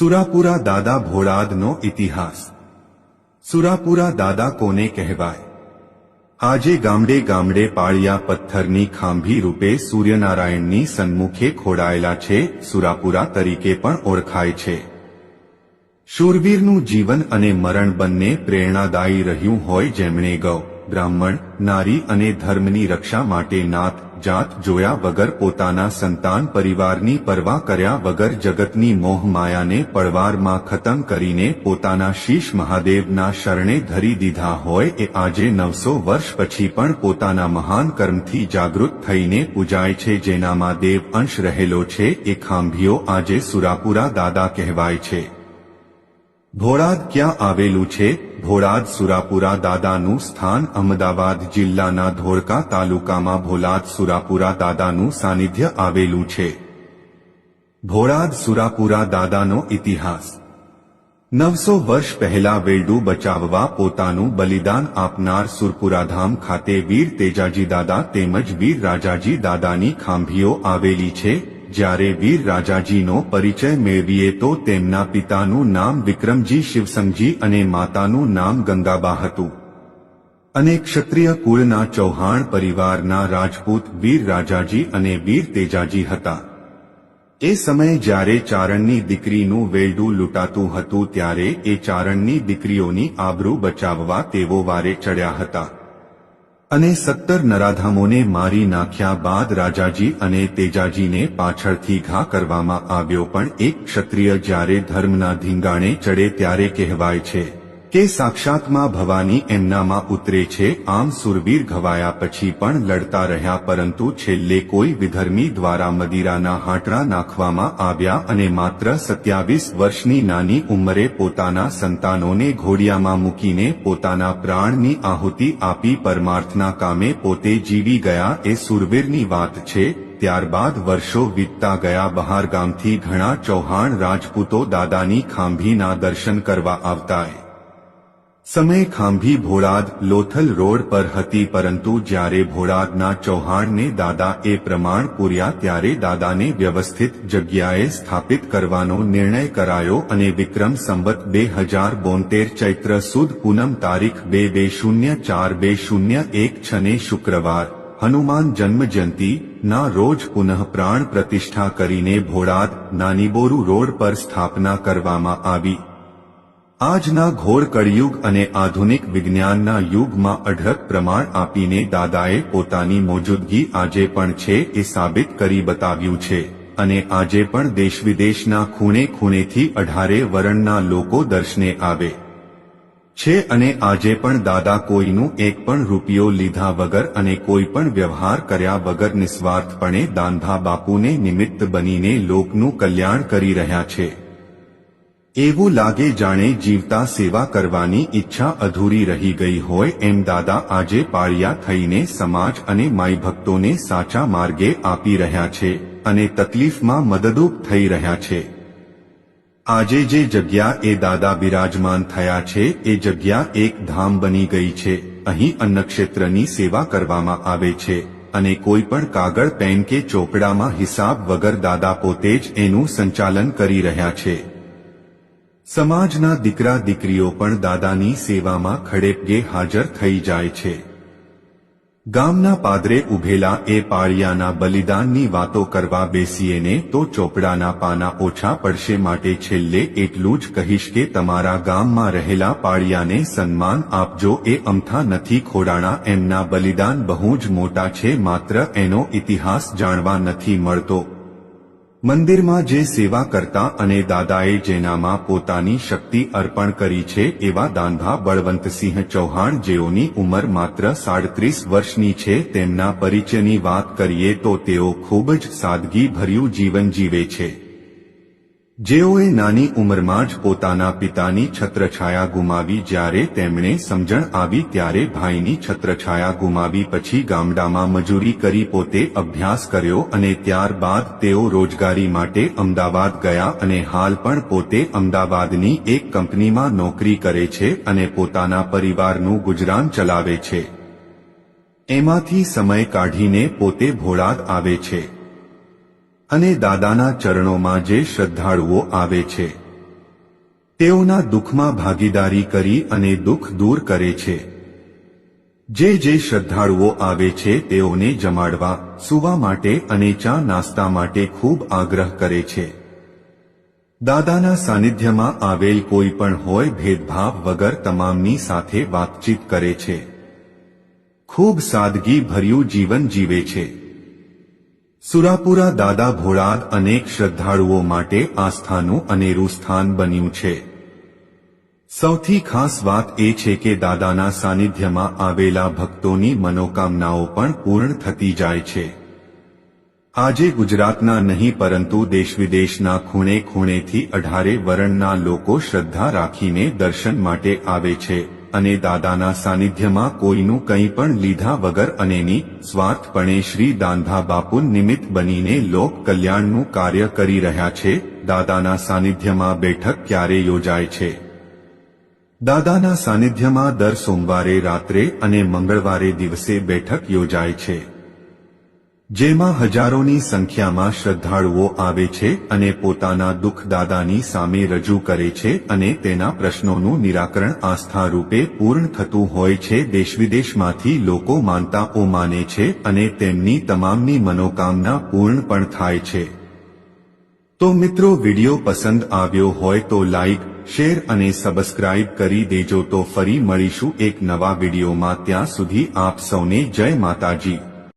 સુરાપુરા દાદા ભોળાદનો ઇતિહાસ। સુરાપુરા દાદા કોને કહેવાય? આજે ગામડે ગામડે પાળિયા પથ્થરની ખાંભી રૂપે સૂર્યનારાયણની સન્મુખે ખોડાયેલા છે, સુરાપુરા તરીકે પણ ઓળખાય છે। શૂરવીરનું જીવન અને મરણ બંને પ્રેરણાદાયી રહ્યું હોય, જેમણે ગૌ, બ્રાહ્મણ, નારી અને ધર્મની રક્ષા માટે નાત જાત જોયા વગર પોતાના સંતાન પરિવારની પરવા કર્યા વગર જગતની મોહ માયાને પળવારમાં ખતમ કરીને પોતાના શીશ મહાદેવના શરણે ધરી દીધા હોય, એ આજે 900 વર્ષ પછી પણ પોતાના મહાન કર્મથી જાગૃત થઈને પૂજાય છે। જેનામાં દેવ અંશ રહેલો છે, એ ખાંભીઓ આજે સુરાપુરા દાદા કહેવાય છે। ભોળાદ ક્યાં આવેલું છે? ભોળાદ સુરાપુરા દાદાનું સ્થાન અમદાવાદ જિલ્લાના ધોળકા તાલુકામાં ભોલાદ સુરાપુરા દાદાનું સાનિધ્ય આવેલું છે। ભોળાદ સુરાપુરા દાદાનો ઇતિહાસ। 900 વર્ષ પહેલા વેલડું બચાવવા પોતાનું બલિદાન આપનાર સુરપુરાધામ ખાતે વીર તેજાજી દાદા તેમજ વીર રાજાજી દાદાની ખાંભીઓ આવેલી છે। જ્યારે વીર રાજાજીનો પરિચય મેળવીએ તો તેમના પિતાનું નામ વિક્રમજી શિવસંગજી અને માતાનું નામ ગંગાબા હતું અને ક્ષત્રિય કુળના ચૌહાણ પરિવારના રાજપૂત વીર રાજાજી અને વીર તેજાજી હતા। એ સમયે જ્યારે ચારણની દીકરીનું વેલડું લૂંટાતું હતું, ત્યારે એ ચારણની દીકરીઓની આબરૂ બચાવવા તેઓ વારે ચડ્યા હતા અને 17 નરાધામોને મારી નાખ્યા બાદ રાજાજી અને તેજાજીને પાછળથી ઘા કરવામાં આવ્યો। પણ એક ક્ષત્રિય જ્યારે ધર્મના ધીંગાણે ચડે ત્યારે કહેવાય છે કે સાક્ષાતમાં ભવાની એમનામાં ઉતરે છે। આમ સુરવીર ઘવાયા પછી પણ લડતા રહ્યા, પરંતુ છેલ્લે કોઈ વિધર્મી દ્વારા મદિરાના હાટડા નાખવામાં આવ્યા અને માત્ર 27 વર્ષની નાની ઉંમરે પોતાના સંતાનોને ઘોડિયામાં મૂકીને પોતાના પ્રાણની આહુતિ આપી પરમાર્થના કામે પોતે જીવી ગયા, એ સુરવીરની વાત છે। ત્યારબાદ વર્ષો વીતતા ગયા, બહારગામથી ઘણા ચૌહાણ રાજપૂતો દાદાની ખાંભીના દર્શન કરવા આવતા। સમય ખાંભી ભોળાદ લોથલ રોડ પર હતી, પરંતુ જ્યારે ભોળાદના ચૌહાણને દાદા એ પ્રમાણ પૂર્યા ત્યારે દાદાને વ્યવસ્થિત જગ્યાએ સ્થાપિત કરવાનો નિર્ણય કરાયો અને વિક્રમ સંવત 2072 ચૈત્ર સુદ પૂનમ તારીખ 2/04/2001 ને શુક્રવાર હનુમાન જન્મજયંતિ ના રોજ પુનઃ પ્રાણ પ્રતિષ્ઠા કરીને ભોળાદ નાનીબોરુ રોડ પર સ્થાપના કરવામાં આવી। આજના ઘોર કળિયુગ અને આધુનિક વિજ્ઞાનના યુગમાં અઢળક પ્રમાણ આપીને દાદાએ પોતાની મોજૂદગી આજે પણ છે એ સાબિત કરી બતાવ્યું છે અને આજે પણ દેશ વિદેશના ખૂણે ખૂણેથી 18 વર્ણના લોકો દર્શને આવે છે અને આજે પણ દાદા કોઈનું એક પણ રૂપિયો લીધા વગર અને કોઈ પણ વ્યવહાર કર્યા વગર નિસ્વાર્થપણે દાનભા બાપુને નિમિત્ત બનીને લોકનું કલ્યાણ કરી રહ્યા છે। એવું લાગે જાણે જીવતા સેવા કરવાની ઈચ્છા અધૂરી રહી ગઈ હોય એમ દાદા આજે પાળિયા થઈને સમાજ અને માઈ ભક્તોને સાચા માર્ગે આપી રહ્યા છે અને તકલીફમાં મદદરૂપ થઈ રહ્યા છે। આજે જે જગ્યા એ દાદા બિરાજમાન થયા છે, એ જગ્યા એક ધામ બની ગઈ છે। અહીં અન્નક્ષેત્રની સેવા કરવામાં આવે છે અને કોઈ પણ કાગળ પેન કે ચોપડામાં હિસાબ વગર દાદા પોતે જ એનું સંચાલન કરી રહ્યા છે। સમાજના દીકરા દીકરીઓ પણ દાદાની સેવામાં ખડેપગે હાજર થઈ જાય છે। ગામના પાદરે ઉભેલા એ પાળિયાના બલિદાનની વાતો કરવા બેસીએને તો ચોપડાના પાના ઓછા પડશે, માટે છેલ્લે એટલું જ કહીશ કે તમારા ગામમાં રહેલા પાળિયાને સન્માન આપજો। એ અમથા નથી ખોડાણા, એમના બલિદાન બહુ જ મોટા છે, માત્ર એનો ઇતિહાસ જાણવા નથી મળતો। મંદિરમાં જે સેવા કરતા અને દાદાએ જેનામાં પોતાની શક્તિ અર્પણ કરી છે એવા દાનભા બળવંતસિંહ ચૌહાણ, જેઓની ઉંમર માત્ર 37 વર્ષની છે, તેમના પરિચયની વાત કરીએ તો તેઓ ખૂબ જ સાદગીભર્યું જીવન જીવે છે। જેઓએ નાની ઉંમરમાં જ પોતાના પિતાની છત્રછાયા ગુમાવી। જ્યારે તેમણે સમજણ આવી ત્યારે ભાઈની છત્રછાયા ગુમાવી પછી ગામડામાં મજૂરી કરી પોતે અભ્યાસ કર્યો અને ત્યારબાદ તેઓ રોજગારી માટે અમદાવાદ ગયા અને હાલ પણ પોતે અમદાવાદની એક કંપનીમાં નોકરી કરે છે અને પોતાના પરિવારનું ગુજરાન ચલાવે છે। એમાંથી સમય કાઢીને પોતે ભોળાદ આવે છે અને દાદાના ચરણોમાં જે શ્રદ્ધાળુઓ આવે છે તેઓના દુઃખમાં ભાગીદારી કરી અને દુઃખ દૂર કરે છે. જે શ્રદ્ધાળુઓ આવે છે તેઓને જમાડવા, સૂવા માટે અને ચા નાસ્તા માટે ખૂબ આગ્રહ કરે છે. દાદાના સાનિધ્યમાં આવેલ કોઈ પણ હોય ભેદભાવ વગર તમામની સાથે વાતચીત કરે છે. ખૂબ સાદગી ભર્યું જીવન જીવે છે. સુરાપુરા દાદા ભોળાદ અનેક શ્રદ્ધાળુઓ માટે આસ્થાનું અનેરું સ્થાન બન્યું છે. સૌથી ખાસ વાત એ છે કે દાદાના સાનિધ્યમાં આવેલા ભક્તોની મનોકામનાઓ પણ પૂર્ણ થતી જાય છે. આજે ગુજરાતના નહીં પરંતુ દેશવિદેશના ખૂણે ખૂણેથી 18 વર્ણના લોકો શ્રદ્ધા રાખીને દર્શન માટે આવે છે અને દાદાના સાનિધ્યમાં કોઈનું કંઈ પણ લીધા વગર અને નિસ્વાર્થપણે શ્રી દાંધા બાપુ નિમિત્ત બનીને લોક કલ્યાણનું કાર્ય કરી રહ્યા છે. દાદાના સાનિધ્યમાં બેઠક ક્યારે યોજાય છે? દાદાના સાનિધ્યમાં દર સોમવારે રાત્રે અને મંગળવારે દિવસે બેઠક યોજાય છે, જેમાં હજારોની સંખ્યામાં શ્રદ્ધાળુઓ આવે છે અને પોતાના દુઃખ દાદાની સામે રજૂ કરે છે અને તેના પ્રશ્નોનું નિરાકરણ આસ્થા રૂપે પૂર્ણ થતું હોય છે. દેશવિદેશમાંથી લોકો માનતાઓ માને છે અને તેમની તમામની મનોકામના પૂર્ણ પણ થાય છે. તો મિત્રો, વિડિયો પસંદ આવ્યો હોય તો લાઈક, શેર અને સબસ્ક્રાઇબ કરી દેજો. તો ફરી મળીશું એક નવા વિડિયોમાં. ત્યાં સુધી આપ સૌને જય માતાજી.